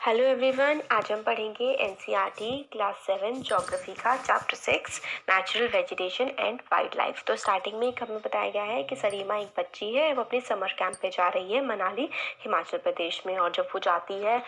Hello everyone, आज हम पढ़ेंगे एनसीईआरटी क्लास 7 ज्योग्राफी का chapter 6 natural vegetation and wild life. तो स्टार्टिंग में हमें बताया गया है कि सरीमा एक बच्ची है, वो अपने समर कैंप पे जा रही है मनाली हिमाचल प्रदेश में। और जब वो जाती है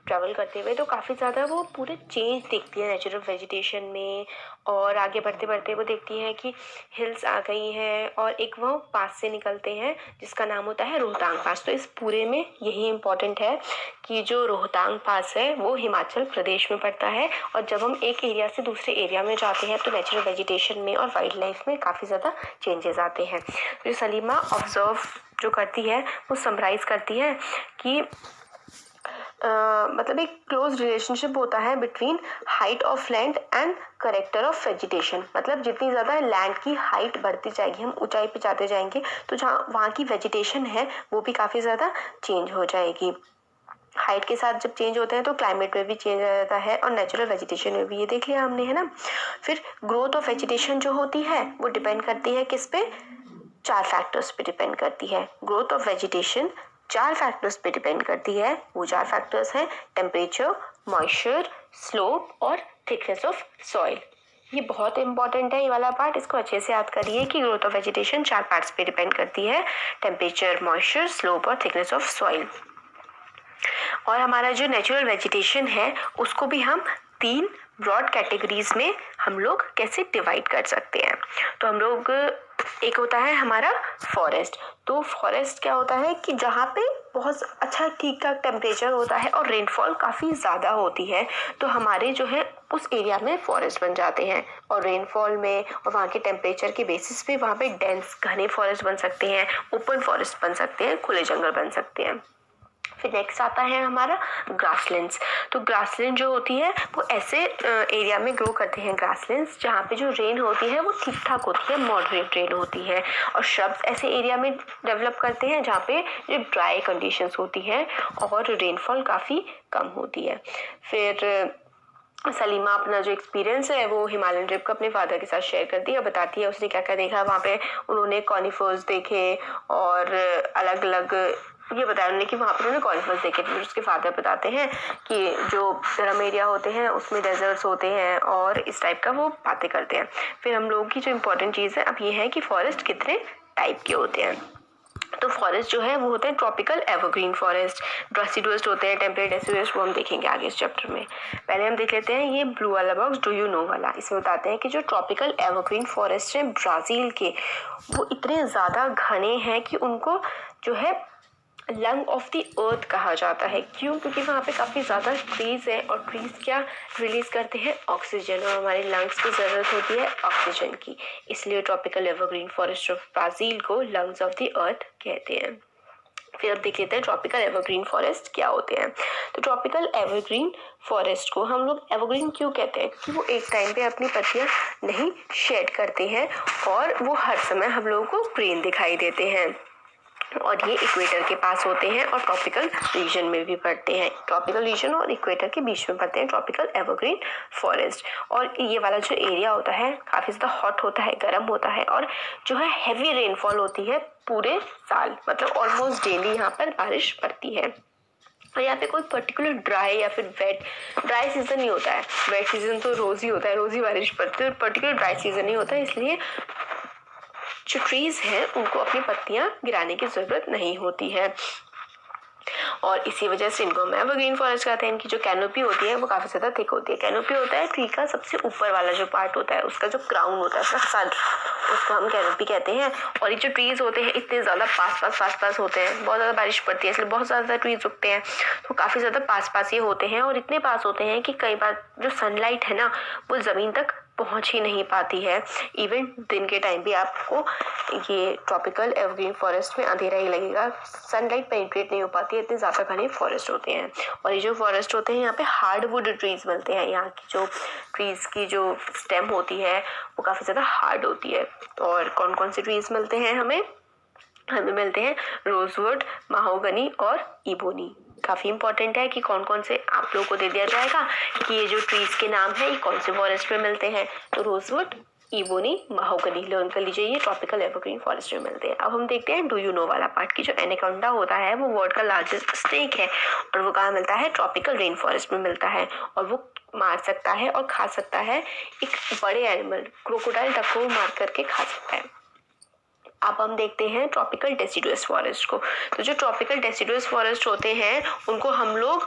ट्रैवल करते हुए तो काफ़ी ज़्यादा वो पूरे चेंज देखती है नेचुरल वेजिटेशन में। और आगे बढ़ते बढ़ते वो देखती है कि हिल्स आ गई हैं और एक वो पास से निकलते हैं जिसका नाम होता है रोहतांग पास। तो इस पूरे में यही इम्पोर्टेंट है कि जो रोहतांग पास है वो हिमाचल प्रदेश में पड़ता है। और जब हम एक एरिया से दूसरे एरिया में जाते हैं तो नेचुरल वेजिटेशन में और वाइल्ड लाइफ में काफ़ी ज़्यादा चेंजेस आते हैं। तो सलीमा ऑब्जर्व जो करती है वो समराइज करती है कि मतलब एक क्लोज रिलेशनशिप होता है between height of land and character of vegetation. मतलब जितनी ज़्यादा लैंड की हाइट बढ़ती जाएगी, हम ऊंचाई पे जाते जाएंगे, तो जहाँ वहाँ की वेजिटेशन है वो भी काफ़ी ज़्यादा चेंज हो जाएगी। हाइट के साथ जब चेंज होते हैं तो क्लाइमेट में भी चेंज आ जाता है और नेचुरल वेजिटेशन में भी, ये देख लिया हमने, है ना। फिर ग्रोथ ऑफ वेजिटेशन जो होती है वो डिपेंड करती है किस पे? 4 फैक्टर्स पे डिपेंड करती है। ग्रोथ ऑफ वेजिटेशन 4 फैक्टर्स पे डिपेंड करती है। वो 4 फैक्टर्स हैं टेम्परेचर, मॉइस्चर, स्लोप और थिकनेस ऑफ सॉइल। ये बहुत इंपॉर्टेंट है ये वाला पार्ट, इसको अच्छे से याद करिए कि ग्रोथ ऑफ वेजिटेशन 4 पार्ट्स पे डिपेंड करती है, टेम्परेचर, मॉइस्चर, स्लोप और थिकनेस ऑफ सॉइल। और हमारा जो नेचुरल वेजिटेशन है उसको भी हम 3 ब्रॉड कैटेगरीज में हम लोग कैसे डिवाइड कर सकते हैं। तो हम लोग, एक होता है हमारा फॉरेस्ट। तो फॉरेस्ट क्या होता है कि जहाँ पे बहुत अच्छा ठीक ठाक टेम्परेचर होता है और रेनफॉल काफ़ी ज़्यादा होती है, तो हमारे जो है उस एरिया में फॉरेस्ट बन जाते हैं। और रेनफॉल में और वहाँ के टेम्परेचर के बेसिस पे वहाँ पे डेंस घने फॉरेस्ट बन सकते हैं, ओपन फॉरेस्ट बन सकते हैं, खुले जंगल बन सकते हैं। फिर नेक्स्ट आता है हमारा ग्रासलैंड्स। तो ग्रासलैंड जो होती है वो ऐसे एरिया में ग्रो करते हैं ग्रासलैंड्स जहाँ पे जो रेन होती है वो ठीक ठाक होती है, मॉडरेट रेन होती है। और श्रब्स ऐसे एरिया में डेवलप करते हैं जहाँ पे जो ड्राई कंडीशंस होती है और रेनफॉल काफ़ी कम होती है। फिर सलीमा अपना जो एक्सपीरियंस है वो हिमालयन ट्रिप का अपने फादर के साथ शेयर करती है और बताती है उसने क्या क्या देखा वहाँ पे। उन्होंने कॉनिफर्स देखे और अलग अलग, ये बताया उन्होंने कि वहाँ पर उन्होंने कॉनिफर्स देखे। फिर उसके फादर बताते हैं कि जो गर्म एरिया होते हैं उसमें डेजर्ट्स होते हैं और इस टाइप का वो बातें करते हैं। फिर हम लोगों की जो इम्पोर्टेंट चीज़ है अब ये है कि फॉरेस्ट कितने टाइप के होते हैं। तो फॉरेस्ट जो है वो होते हैं ट्रॉपिकल एवरग्रीन फॉरेस्ट, डेसिडुअस होते हैं, टेम्परेट डेसिडुअस, वो हम देखेंगे आगे इस चैप्टर में। पहले हम देख लेते हैं ये ब्लू वाला बॉक्स, डू यू नो वाला। इसमें बताते हैं कि जो ट्रॉपिकल एवरग्रीन फॉरेस्ट है ब्राज़ील के, वो इतने ज़्यादा घने हैं कि उनको जो है लंग ऑफ द अर्थ कहा जाता है। क्यों? क्योंकि वहाँ पे काफ़ी ज़्यादा ट्रीज है और ट्रीज क्या रिलीज करते हैं? ऑक्सीजन, और हमारे लंग्स की ज़रूरत होती है ऑक्सीजन की, इसलिए tropical evergreen forest of Brazil को लंग्स ऑफ द अर्थ कहते हैं। फिर अब देख लेते हैं ट्रॉपिकल एवरग्रीन फॉरेस्ट क्या होते हैं। तो ट्रॉपिकल एवरग्रीन फॉरेस्ट को हम लोग एवरग्रीन क्यों कहते हैं? क्योंकि वो एक टाइम पे अपनी पत्तियां नहीं शेड करते हैं और वो हर समय हम लोगों को ग्रीन दिखाई देते हैं। और ये इक्वेटर के पास होते हैं और ट्रॉपिकल रीजन में भी पड़ते हैं। ट्रॉपिकल रीजन और इक्वेटर के बीच में पड़ते हैं ट्रॉपिकल एवरग्रीन फॉरेस्ट। और ये वाला जो एरिया होता है काफ़ी ज़्यादा हॉट होता है, गर्म होता है और जो है हैवी रेनफॉल होती है पूरे साल, मतलब ऑलमोस्ट डेली यहाँ पर बारिश पड़ती है। और यहाँ पे कोई पर्टिकुलर ड्राई या फिर वेट, ड्राई सीजन नहीं होता है, वेट सीजन तो रोज ही होता है, रोज ही बारिश पड़ती है, पर्टिकुलर ड्राई सीजन नहीं होता है। इसलिए जो ट्रीज हैं उनको अपनी पत्तियां गिराने की जरूरत नहीं होती है और इसी वजह से इनको हम एवरग्रीन फॉरेस्ट कहते हैं। इनकी जो कैनोपी होती है वो काफी ज्यादा थिक होती है। कैनोपी होता है ट्री का सबसे ऊपर वाला जो पार्ट होता है, उसका जो क्राउन होता है, उसका सन, उसको हम कैनोपी कहते हैं। और ये जो ट्रीज होते हैं इतने ज्यादा पास होते हैं, बहुत ज्यादा बारिश पड़ती है इसलिए बहुत ज्यादा ट्रीज उगते हैं, तो काफी ज्यादा पास ये होते हैं और इतने पास होते हैं कि कई बार जो सनलाइट है ना वो जमीन तक पहुंच ही नहीं पाती है। इवन दिन के टाइम भी आपको ये ट्रॉपिकल एवरग्रीन फॉरेस्ट में अंधेरा ही लगेगा, सनलाइट पेनिट्रेट नहीं हो पाती है, इतने ज़्यादा घने फॉरेस्ट होते हैं। और ये जो फॉरेस्ट होते हैं यहाँ पे हार्डवुड ट्रीज मिलते हैं। यहाँ की जो ट्रीज की जो स्टेम होती है वो काफ़ी ज़्यादा हार्ड होती है। और कौन कौन से ट्रीज मिलते हैं हमें मिलते हैं रोजवुड, माहोगनी और इबोनी। काफ़ी इंपॉर्टेंट है कि कौन कौन से आप लोगों को दे दिया जाएगा कि ये जो ट्रीज के नाम है ये कौन से फॉरेस्ट में मिलते हैं। तो रोजवुड, इबोनी, महोगनी, लर्न कर लीजिए, ये ट्रॉपिकल एवरग्रीन फॉरेस्ट में मिलते हैं। अब हम देखते हैं डू यू नो वाला पार्ट की। जो एनाकोंडा होता है वो वर्ल्ड का लार्जेस्ट स्नेक है और वो कहाँ मिलता है? ट्रॉपिकल रेन फॉरेस्ट में मिलता है और वो मार सकता है और खा सकता है एक बड़े एनिमल क्रोकोडाइल डक को मार करके खा सकता है। अब हम देखते हैं ट्रॉपिकल डेसिडुअस फॉरेस्ट को। तो जो ट्रॉपिकल डेसिडुअस फॉरेस्ट होते हैं उनको हम लोग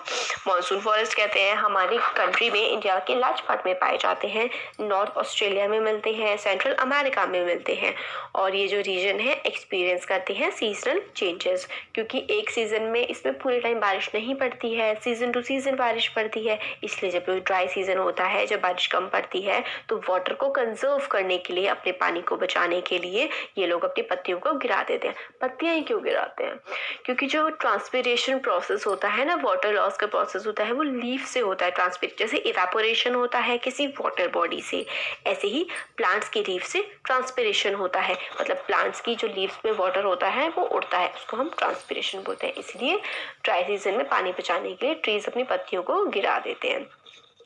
मॉनसून फॉरेस्ट कहते हैं। हमारी कंट्री में, इंडिया के लार्ज पार्ट में पाए जाते हैं। नॉर्थ ऑस्ट्रेलिया में मिलते हैं, सेंट्रल अमेरिका में मिलते हैं और ये जो रीजन है एक्सपीरियंस करते हैं सीजनल चेंजेस, क्योंकि एक सीजन में इसमें पूरे टाइम बारिश नहीं पड़ती है, सीजन टू सीजन बारिश पड़ती है। इसलिए जब ड्राई सीजन होता है, जब बारिश कम पड़ती है, तो वाटर को कंजर्व करने के लिए, अपने पानी को बचाने के लिए ये लोग अपनी पत्तियों को गिरा देते हैं। पत्तियां ही क्यों गिराते हैं? क्योंकि जो ट्रांसपिरेशन प्रोसेस होता है ना, वाटर लॉस का प्रोसेस होता है, वो लीफ से होता है। ट्रांसपिरेशन जैसे इवेपोरेशन होता है किसी वाटर बॉडी से, ऐसे ही प्लांट्स की लीफ से ट्रांसपिरेशन होता है। मतलब प्लांट्स की जो लीव्स में वाटर होता है वो उड़ता है, उसको हम ट्रांसपिरेशन बोलते हैं। इसलिए ड्राई सीजन में पानी बचाने के लिए ट्रीज अपनी पत्तियों को गिरा देते हैं।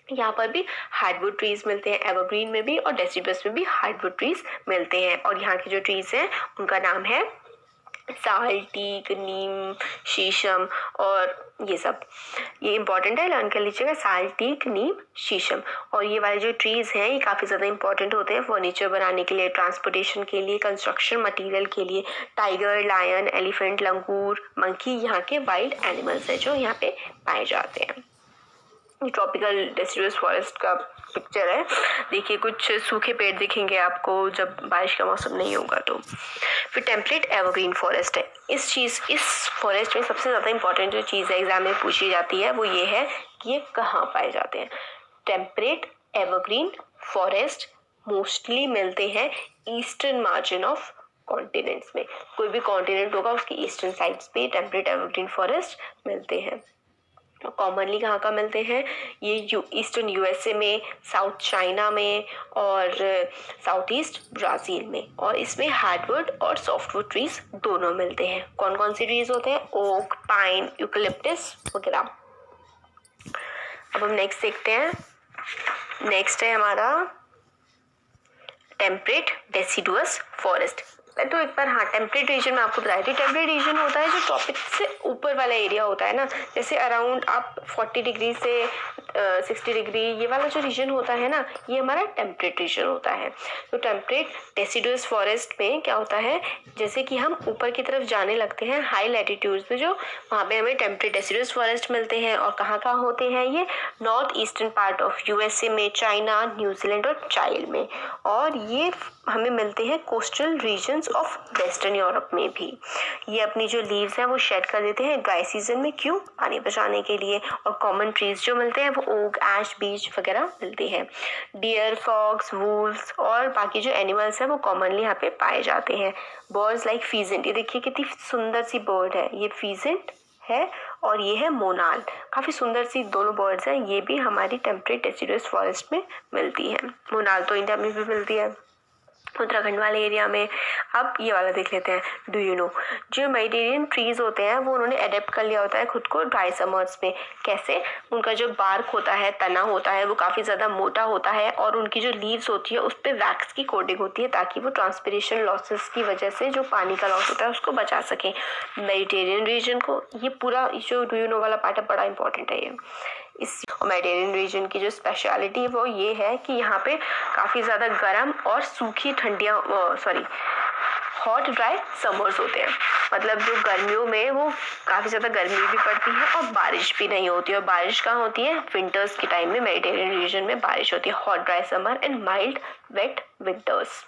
यहाँ पर भी हार्डवुड ट्रीज मिलते हैं, एवरग्रीन में भी और डेसिडुअस में भी हार्डवुड ट्रीज मिलते हैं। और यहाँ के जो ट्रीज हैं उनका नाम है साल, टीक, नीम, शीशम और ये सब। ये इंपॉर्टेंट है, लर्न कर लीजिएगा। साल, टीक, नीम, शीशम। और ये वाले जो ट्रीज हैं ये काफ़ी ज़्यादा इंपॉर्टेंट होते हैं फर्नीचर बनाने के लिए, ट्रांसपोर्टेशन के लिए, कंस्ट्रक्शन मटेरियल के लिए। टाइगर, लायन, एलिफेंट, लंगूर, मंकी यहाँ के वाइल्ड एनिमल्स हैं जो यहाँ पे पाए जाते हैं। ट्रॉपिकल डेसिडुअस फॉरेस्ट का पिक्चर है। देखिए कुछ सूखे पेड़ दिखेंगे आपको जब बारिश का मौसम नहीं होगा तो। फिर टेम्परेट एवरग्रीन फॉरेस्ट है। इस फॉरेस्ट में सबसे ज़्यादा इंपॉर्टेंट जो चीज़ है एग्जाम में पूछी जाती है वो ये है कि ये कहाँ पाए जाते हैं। टेम्परेट एवरग्रीन फॉरेस्ट मोस्टली मिलते हैं ईस्टर्न मार्जिन ऑफ कॉन्टिनेंट्स में। कोई भी कॉन्टिनेंट होगा उसकी ईस्टर्न साइड्स पे टेम्परेट एवरग्रीन फॉरेस्ट मिलते हैं। कॉमनली कहाँ का मिलते हैं ये? ईस्टर्न यूएसए में, साउथ चाइना में और साउथ ईस्ट ब्राज़ील में। और इसमें हार्डवुड और सॉफ्टवुड ट्रीज दोनों मिलते हैं। कौन कौन से ट्रीज होते हैं? ओक, पाइन, यूकलिप्टस वगैरह। अब हम नेक्स्ट देखते हैं। नेक्स्ट है हमारा टेम्परेट डेसिडुअस फॉरेस्ट। तो एक बार हाँ, टेम्परेट रीजन में आपको बताया थी। टेम्परेट रीजन होता है जो ट्रॉपिक से ऊपर वाला एरिया होता है ना, जैसे अराउंड आप 40 डिग्री से 60 डिग्री, ये वाला जो रीजन होता है ना, ये हमारा टेम्परेट रीजन होता है। तो टेम्परेट डेसिडुअस फॉरेस्ट में क्या होता है, जैसे कि हम ऊपर की तरफ जाने लगते हैं हाई लैटिट्यूड्स में, जो वहाँ पे हमें टेम्परेट डेसिडुअस फॉरेस्ट मिलते हैं। और कहाँ कहाँ होते हैं ये? North eastern part of USA में, चाइना, न्यूजीलैंड और चाइल में। और ये हमें मिलते हैं coastal regions of western Europe में भी। ये अपनी जो लीव्स हैं वो शेड कर देते हैं ड्राई सीजन में। क्यों? पानी बचाने के लिए। और कॉमन ट्रीज जो मिलते हैं वो ओक, ऐश, बीच वगैरह मिलते हैं। डियर, फॉक्स, वुल्व्स और बाकी जो एनिमल्स हैं वो कॉमनली यहाँ पे पाए जाते हैं। बर्ड्स लाइक फीजेंट, ये देखिए कितनी सुंदर सी बर्ड है, ये फीजेंट है और ये है मोनाल। काफ़ी सुंदर सी दोनों बर्ड्स हैं। ये भी हमारी टेम्परेट डेसिडुअस फॉरेस्ट में मिलती है। मोनाल तो इंडिया में भी मिलती है, उत्तराखंड वाले एरिया में। अब ये वाला देख लेते हैं, डू यू नो। जो मेडिटेरियन ट्रीज होते हैं वो उन्होंने अडेप्ट कर लिया होता है खुद को ड्राई समर्स में। कैसे? उनका जो बार्क होता है, तना होता है, वो काफ़ी ज़्यादा मोटा होता है और उनकी जो लीव्स होती है उस पर वैक्स की कोटिंग होती है ताकि वो ट्रांसपिरेशन लॉसेस की वजह से जो पानी का लॉस होता है उसको बचा सकें। मेडिटेरियन रीजन को ये पूरा जो डू यू नो वाला पार्ट है बड़ा इंपॉर्टेंट है ये। इस मेडिटेरियन रीजन की जो स्पेशलिटी है वो ये है कि यहाँ पे काफ़ी ज़्यादा गर्म और सूखी हॉट ड्राई समर्स होते हैं। मतलब जो गर्मियों में वो काफ़ी ज़्यादा गर्मी भी पड़ती है और बारिश भी नहीं होती। और बारिश कहाँ होती है? विंटर्स के टाइम में मेडिटेरियन रीजन में बारिश होती है। Hot dry summer and mild wet winters.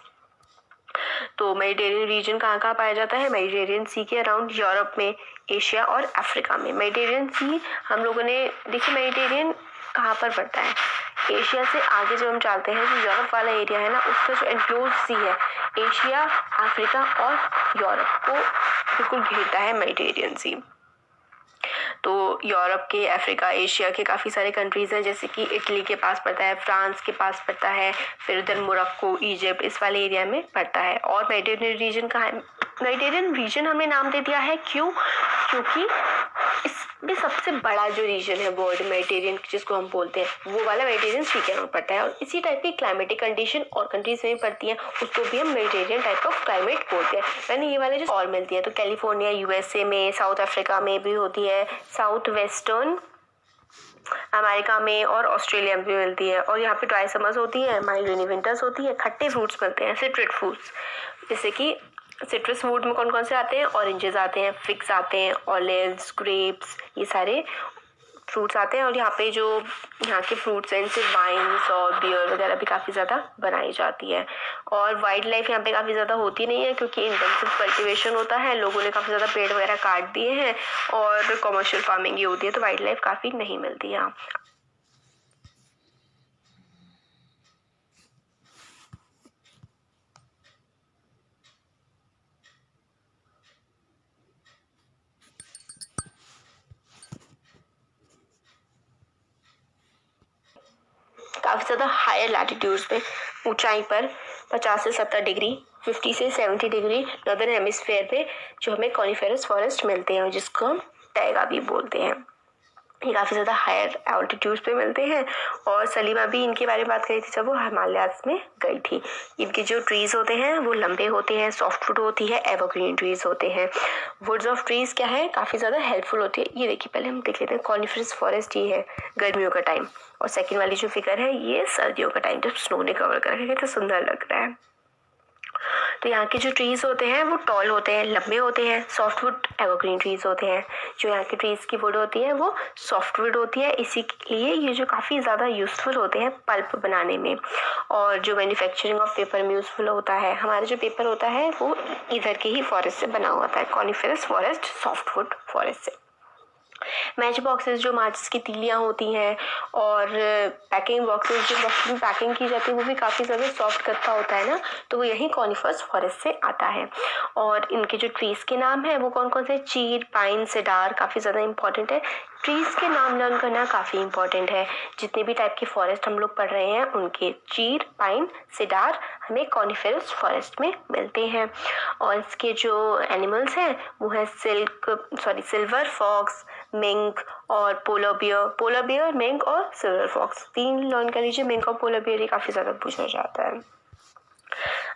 तो मेडिटेरियन रीजन कहाँ कहाँ पाया जाता है? मेडिटेरियन सी के अराउंड यूरोप में, एशिया और अफ्रीका में। मेडिटेरियन सी हम लोगों ने देखिए मेडिटेरियन कहाँ पर पड़ता है? एशिया से आगे जब हम चलते हैं जो यूरोप वाला एरिया है ना, उसका जो एनक्लोज सी है, एशिया, अफ्रीका और यूरोप को बिल्कुल घेरता है मेडिटेरियन सी। तो यूरोप के, अफ्रीका, एशिया के काफ़ी सारे कंट्रीज़ हैं, जैसे कि इटली के पास पड़ता है, फ्रांस के पास पड़ता है, फिर उधर मोरक्को, इजिप्ट, इस वाले एरिया में पड़ता है। और मेडिटेरियन रीजन कहाँ है? मेडिटेरियन रीजन हमने नाम दे दिया है क्यों? क्योंकि इस ये सबसे बड़ा जो रीजन है वर्ल्ड मेडिटेरियन जिसको हम बोलते हैं, वो वाला मेडिटेरियन सी के नाम पड़ता है। और इसी टाइप की क्लाइमेटिक कंडीशन और कंट्रीज में पड़ती हैं, उसको भी हम मेडिटेरियन टाइप ऑफ क्लाइमेट बोलते हैं। मैंने ये वाले जो और मिलती है तो कैलिफोर्निया यूएसए में, साउथ अफ्रीका में भी होती है, साउथ वेस्टर्न अमेरिका में और ऑस्ट्रेलिया में भी मिलती है। और यहाँ पे ड्राई समर्स होती है, माइल्ड रेनी विंटर्स होती है। खट्टे फ्रूट्स मिलते हैं, सिट्रेट फ्रूट्स, जैसे कि सिट्रस फ्रूट में कौन कौन से आते हैं, ऑरेंजेस आते हैं, फिग्स आते हैं, ऑलिव्स, ग्रेप्स, ये सारे फ्रूट्स आते हैं। और यहाँ पे जो यहाँ के फ्रूट्स हैं इनसे वाइन्स और बियर वगैरह भी काफ़ी ज़्यादा बनाई जाती है। और वाइल्ड लाइफ यहाँ पे काफ़ी ज़्यादा होती नहीं है क्योंकि इंटेंसिव कल्टीवेशन होता है, लोगों ने काफ़ी ज़्यादा पेड़ वगैरह काट दिए हैं और कमर्शियल फार्मिंग ही होती है, तो वाइल्ड लाइफ काफ़ी नहीं मिलती है यहाँ। काफ़ी ज़्यादा हायर लैटिट्यूड्स पे, ऊंचाई पर 50 से 70 डिग्री, 50 से 70 डिग्री नॉर्दर्न हेमिस्फेयर पे जो हमें कॉनिफेरस फॉरेस्ट मिलते हैं, जिसको हम टैगा भी बोलते हैं। ये काफ़ी ज़्यादा हायर एल्टीट्यूड्स पे मिलते हैं। और सलीमा भी इनके बारे में बात करी थी जब वो हिमालयाज में गई थी। इनके जो ट्रीज़ होते हैं वो लंबे होते हैं, सॉफ्टवुड होती है, एवरग्रीन ट्रीज़ होते हैं। वुड्स ऑफ ट्रीज़ क्या है, काफ़ी ज़्यादा हेल्पफुल होती है। ये देखिए, पहले हम देख लेते हैं कॉनिफरस फॉरेस्ट, ये है गर्मियों का टाइम, और सेकेंड वाली जो फिगर है ये सर्दियों का टाइम, जब स्नो ने कवर कर रखा है, कितना सुंदर लग रहा है। तो यहाँ के जो ट्रीज़ होते हैं वो टॉल होते हैं, लंबे होते हैं, सॉफ्टवुड एवरग्रीन ट्रीज़ होते हैं। जो यहाँ के ट्रीज़ की वुड होती है वो सॉफ्टवुड होती है, इसीलिए ये जो काफ़ी ज़्यादा यूज़फुल होते हैं पल्प बनाने में। और जो मैन्युफैक्चरिंग ऑफ पेपर में यूज़फुल होता है, हमारा जो पेपर होता है वो इधर के ही फॉरेस्ट से बना हुआ था, कॉनिफेरस फॉरेस्ट, सॉफ्टवुड फॉरेस्ट से। मैच बॉक्सेस, जो माचिस की तीलियाँ होती हैं, और पैकिंग बॉक्सेस, जो बॉक्स में पैकिंग की जाती है वो भी काफ़ी ज़्यादा सॉफ्ट गत्ता होता है ना, तो वो यही कॉनिफरस फॉरेस्ट से आता है। और इनके जो ट्रीज़ के नाम है वो कौन कौन से, चीर, पाइन, सेडार, काफ़ी ज़्यादा इंपॉर्टेंट है। ट्रीज़ के नाम लर्न करना काफ़ी इंपॉर्टेंट है। जितने भी टाइप के फॉरेस्ट हम लोग पढ़ रहे हैं उनके चीर, पाइन, सेडार हमें कॉनिफेरस फॉरेस्ट में मिलते हैं। और इसके जो एनिमल्स हैं वो है सिल्वर फॉक्स, मिंक और पोलर बियर, मिंक और सिल्वर फॉक्स। 3 लर्न कर लीजिए, मिंक और पोलर बियर, ये काफ़ी ज़्यादा पूछा जाता है।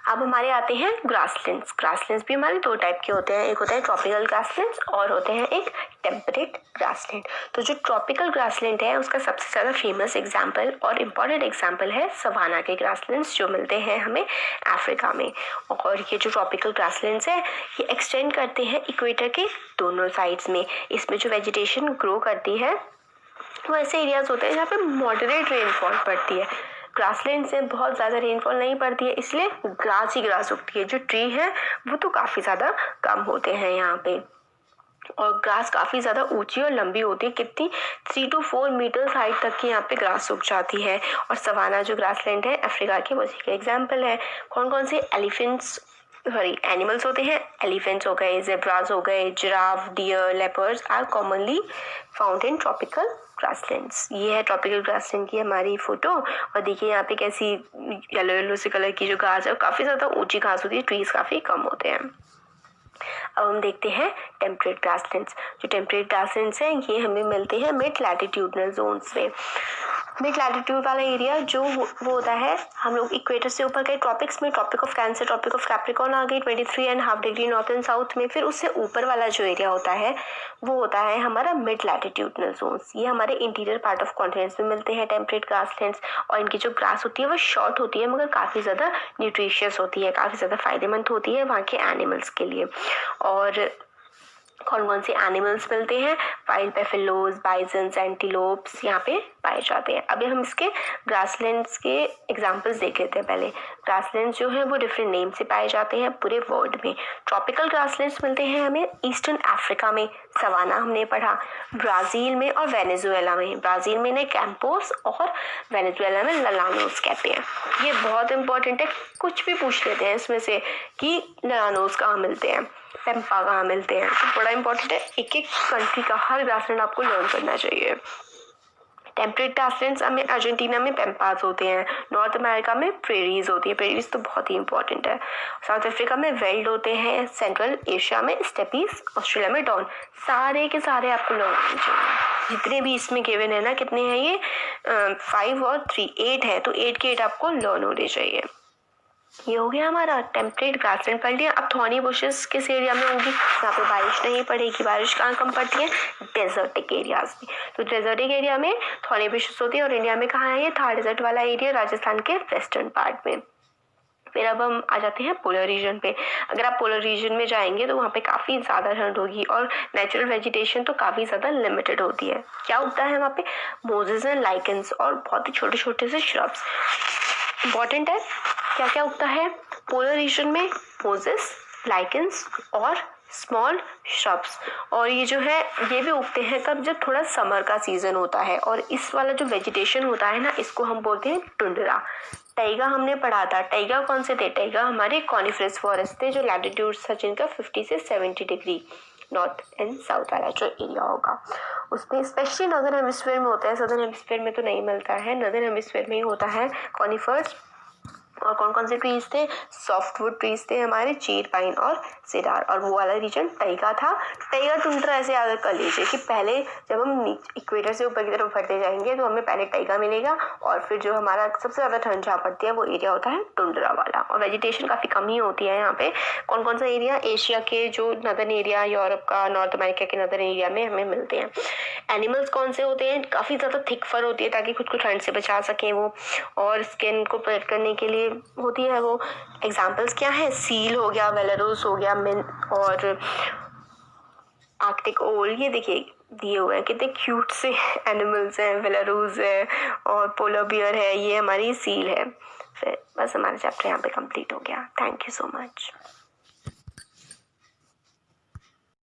अब हमारे आते हैं ग्रासलैंड्स। ग्रासलैंड्स भी हमारे 2 टाइप के होते हैं, एक होता है ट्रॉपिकल ग्रासलैंड्स और होते हैं एक टेम्परेट ग्रासलैंड। तो जो ट्रॉपिकल ग्रासलैंड है उसका सबसे ज़्यादा फेमस एग्जाम्पल और इम्पॉर्टेंट एग्जाम्पल है सवाना के ग्रासलैंड्स, जो मिलते हैं हमें अफ्रीका में। और ये जो ट्रॉपिकल ग्रासलैंड्स है ये एक्सटेंड करते हैं इक्वेटर के दोनों साइड्स में। इसमें जो वेजिटेशन ग्रो करती है वो ऐसे एरियाज होते हैं जहाँ पे मॉडरेट रेनफॉल पड़ती है। ग्रासलैंड से बहुत ज़्यादा रेनफॉल नहीं पड़ती है, इसलिए ग्रास ही ग्रास उगती है। जो ट्री है वो तो काफ़ी ज़्यादा कम होते हैं यहाँ पे। और ग्रास काफ़ी ज़्यादा ऊंची और लंबी होती है, कितनी 3 to 4 मीटर्स हाइट तक की यहाँ पे ग्रास उग जाती है। और सवाना जो ग्रासलैंड है अफ्रीका के, उसी का एग्जाम्पल है। कौन कौन से एनिमल्स होते हैं, एलिफेंट्स हो गए, जेब्रास हो गए, giraffe, deer, leopards are commonly found in tropical grasslands. ये है ट्रॉपिकल ग्रासलैंड की हमारी फोटो। और देखिए यहाँ पे कैसी येलो येलो से कलर की जो घास है, काफ़ी ज़्यादा ऊंची घास होती है, ट्रीज काफ़ी कम होते हैं। अब हम देखते हैं टेम्परेट ग्रासलैंड्स। जो टेम्परेट ग्रासलैंड्स हैं ये हमें मिलते हैं मिड लैटिट्यूडनल जोन्स में। मिड लैटिट्यूड वाला एरिया जो वो होता है, हम लोग इक्वेटर से ऊपर गए ट्रॉपिक्स में, tropic of cancer, tropic of Capricorn आ गई 23.5 डिग्री नॉर्थ एंड साउथ में। फिर उससे ऊपर वाला जो एरिया होता है वो होता है हमारा मिड लैटिट्यूडनल जोन्स। ये हमारे इंटीरियर पार्ट ऑफ कॉन्टिनेंट्स में मिलते हैं टेम्परेट ग्रासलैंड्स। और इनकी जो ग्रास होती है वो शॉर्ट होती है मगर काफ़ी ज़्यादा न्यूट्रिशियस होती है, काफ़ी ज़्यादा फायदेमंद होती है वहाँ के एनिमल्स के लिए। और कौन कौन से एनिमल्स मिलते हैं, वाइल्ड बेफेलोज, बाइजन्स, एंटीलोप्स यहाँ पे पाए जाते हैं। अभी हम इसके ग्रासलैंड्स के एग्जांपल्स देख लेते हैं। पहले ग्रासलैंड्स जो हैं वो डिफरेंट नेम से पाए जाते हैं पूरे वर्ल्ड में। ट्रॉपिकल ग्रासलैंड्स मिलते हैं हमें ईस्टर्न अफ्रीका में, सवाना हमने पढ़ा, ब्राज़ील में और वेनेजुएला में। ब्राज़ील में ने कैंपोस और वेनेजुएला में ललानोस कहते हैं। ये बहुत इंपॉर्टेंट है, कुछ भी पूछ लेते हैं इसमें से कि ललानोस कहाँ मिलते हैं, पेम्पा कहाँ मिलते हैं, तो बड़ा इंपॉर्टेंट है। एक एक कंट्री का हर ग्रासलैंड आपको लर्न करना चाहिए। टेम्परेट ग्रासलैंड्स हमें अर्जेंटीना में पैम्पास होते हैं, नॉर्थ अमेरिका में प्रेरीज होती है, प्रेरीज तो बहुत ही इंपॉर्टेंट है, साउथ अफ्रीका में वेल्ड होते हैं, सेंट्रल एशिया में स्टेपीज, ऑस्ट्रेलिया में डॉन। सारे के सारे आपको लर्न होने चाहिए, जितने भी इसमें गिवन है ना, कितने हैं ये 5 और 3 8 है, तो 8 के 8 आपको लर्न होने चाहिए। ये हो गया हमारा टेम्परेट ग्रासलैंड पढ़ लिया। अब थॉर्नी बुशेस किस एरिया में होगी, जहाँ पे बारिश नहीं पड़ेगी। बारिश कहाँ कम पड़ती है, डेजर्टिक एरियाज में। तो डेजर्टिक एरिया में थॉर्नी बुशेस होती है, और इंडिया में कहाँ है ये, थार डेजर्ट वाला एरिया, राजस्थान के वेस्टर्न पार्ट में। फिर अब हम आ जाते हैं पोलर रीजन पे। अगर आप पोलर रीजन में जाएंगे तो वहाँ पे काफ़ी ज़्यादा ठंड होगी, और नेचुरल वेजिटेशन तो काफ़ी ज़्यादा लिमिटेड होती है। क्या उगता है वहाँ पे, मोजेस एंड लाइकेंस और बहुत ही छोटे छोटे से श्रब्स। इंपॉर्टेंट है, क्या क्या उगता है पोलर रीजन में, मोजेस, लाइकेंस और स्मॉल श्रब्स। और ये जो है ये भी उगते हैं कब, जब थोड़ा समर का सीजन होता है। और इस वाला जो वेजिटेशन होता है ना, इसको हम बोलते हैं टुंड्रा। टाइगा हमने पढ़ा था, टाइगा कौन से थे, टाइगा हमारे कॉनिफरस फॉरेस्ट थे, जो लैटिट्यूड था जिनका 50 से 70 डिग्री नॉर्थ एंड साउथ वाला जो एरिया होगा उसमें, स्पेशली नॉर्दर्न हेमिस्फीयर में होता है, सदर्न हेमिस्फीयर में तो नहीं मिलता है, नॉर्दर्न हेमिस्फीयर में ही होता है कॉनिफर्स। और कौन कौन से ट्रीज थे, सॉफ्टवुड ट्रीज थे हमारे, चीर, पाइन और सिडार। और वो वाला रीजन टाइगा था। टाइगा टुंड्रा ऐसे याद कर लीजिए कि पहले जब हम इक्वेटर से ऊपर की तरफ बढ़ते जाएंगे तो हमें पहले टाइगा मिलेगा, और फिर जो हमारा सबसे ज़्यादा ठंड जहाँ पड़ती है वो एरिया होता है टुंड्रा वाला। और वेजिटेशन काफ़ी कम ही होती है यहाँ पे। कौन कौन सा एरिया, एशिया के जो नदर्न एरिया, यूरोप का, नॉर्थ अमेरिका के नदर्न एरिया में हमें मिलते हैं। एनिमल्स कौन से होते हैं, काफ़ी ज़्यादा थिक फर होती है ताकि खुद को ठंड से बचा सकें वो, और स्किन को प्रोटेक्ट करने के लिए होती है वो। एग्जाम्पल्स क्या है, सील हो गया, वेलरोस हो गया, मिन और आर्कटिक ओल। ये देखिए दिए हुए हैं, कितने क्यूट से एनिमल्स हैं, वेलरोस है और पोलर बियर है, ये हमारी सील है। फिर बस हमारा चैप्टर यहाँ पे कंप्लीट हो गया। Thank you so much.